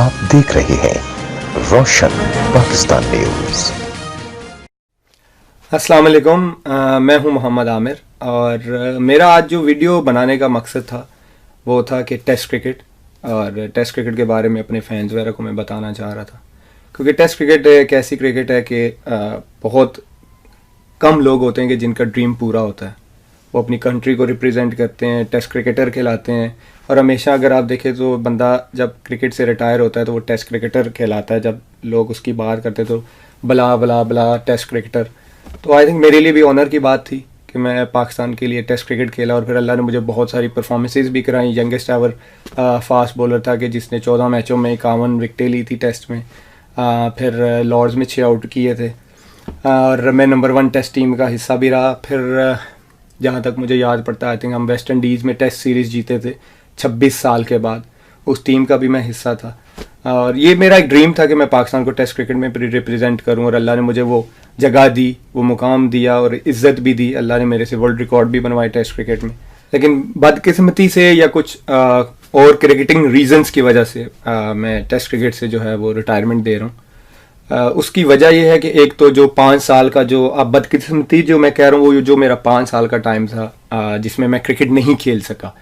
आप देख रहे हैं रोशन पाकिस्तान न्यूज़। अस्सलाम वालेकुम। मैं हूं मोहम्मद आमिर और मेरा आज जो वीडियो बनाने का मकसद था वो था कि टेस्ट क्रिकेट और टेस्ट क्रिकेट के बारे में अपने फैंस वगैरह को मैं बताना चाह रहा था, क्योंकि टेस्ट क्रिकेट एक ऐसी क्रिकेट है कि बहुत कम लोग होते हैं कि जिनका ड्रीम पूरा होता है। वो अपनी कंट्री को रिप्रेजेंट करते हैं, टेस्ट क्रिकेटर कहलाते हैं। और हमेशा अगर आप देखें तो बंदा जब क्रिकेट से रिटायर होता है तो वो टेस्ट क्रिकेटर कहलाता है। जब लोग उसकी बात करते तो बला बला बला टेस्ट क्रिकेटर। तो आई थिंक मेरे लिए भी ऑनर की बात थी कि मैं पाकिस्तान के लिए टेस्ट क्रिकेट खेला और फिर अल्लाह ने मुझे बहुत सारी परफॉर्मेंसेस भी कराई। यंगेस्ट एवर फास्ट बॉलर था कि जिसने 14 मैचों में 51 विकेटें ली थी टेस्ट में। फिर लॉर्ड्स में 6 आउट किए थे और मैं नंबर 1 टेस्ट टीम का हिस्सा भी रहा। फिर जहाँ तक मुझे याद पड़ता है आई थिंक हम वेस्ट इंडीज़ में टेस्ट सीरीज़ जीते थे 26 साल के बाद। उस टीम का भी मैं हिस्सा था और ये मेरा एक ड्रीम था कि मैं पाकिस्तान को टेस्ट क्रिकेट में रिप्रेजेंट करूं और अल्लाह ने मुझे वो जगह दी, वो मुकाम दिया और इज़्ज़त भी दी। अल्लाह ने मेरे से वर्ल्ड रिकॉर्ड भी बनवाए टेस्ट क्रिकेट में। लेकिन बदकिस्मती से या कुछ और क्रिकेटिंग रीजंस की वजह से मैं टेस्ट क्रिकेट से जो है वो रिटायरमेंट दे रहा हूँ। उसकी वजह यह है कि एक तो जो 5 साल का जो अब बदकिस्मती जो मैं कह रहा हूँ वो जो मेरा 5 साल का टाइम था जिसमें मैं क्रिकेट नहीं खेल सका।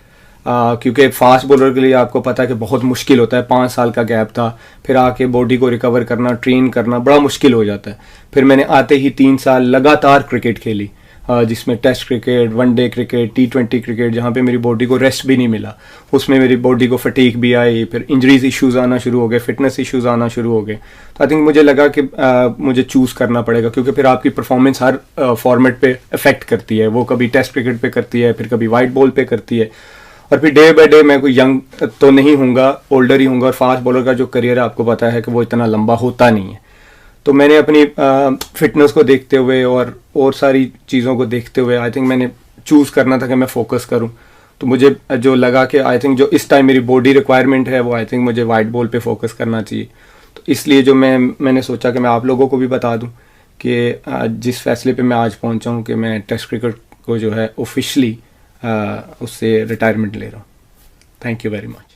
क्योंकि फास्ट बॉलर के लिए आपको पता है कि बहुत मुश्किल होता है। 5 साल का गैप था, फिर आके बॉडी को रिकवर करना, ट्रेन करना बड़ा मुश्किल हो जाता है। फिर मैंने आते ही 3 साल लगातार क्रिकेट खेली जिसमें test cricket, one day cricket, T20 cricket, जहाँ पे मेरी बॉडी को रेस्ट भी नहीं मिला। उसमें मेरी बॉडी को फटीक भी आई, फिर इंजरीज इश्यूज आना शुरू हो गए, फिटनेस इश्यूज आना शुरू हो गए। तो आई थिंक मुझे लगा कि मुझे चूज़ करना पड़ेगा, क्योंकि फिर आपकी परफॉर्मेंस हर फॉर्मेट पे अफेक्ट करती है। वो कभी टेस्ट क्रिकेट पे करती है, फिर कभी वाइट बॉल पे करती है। और फिर डे बाय डे मैं कोई यंग तो नहीं हूँगा, ओल्डर ही हूँगा। और फास्ट बॉलर का जो करियर है आपको पता है कि वो इतना लंबा होता नहीं है। तो मैंने अपनी फिटनेस को देखते हुए और सारी चीज़ों को देखते हुए आई थिंक मैंने चूज़ करना था कि मैं फोकस करूं। तो मुझे जो लगा कि आई थिंक जो इस टाइम मेरी बॉडी रिक्वायरमेंट है वो आई थिंक मुझे वाइट बॉल पे फोकस करना चाहिए। तो इसलिए जो मैंने सोचा कि मैं आप लोगों को भी बता दूं कि जिस फैसले पे मैं आज पहुंचा हूं कि मैं टेस्ट क्रिकेट को जो है ऑफिशियली उससे रिटायरमेंट ले रहा हूँ। Thank you very much.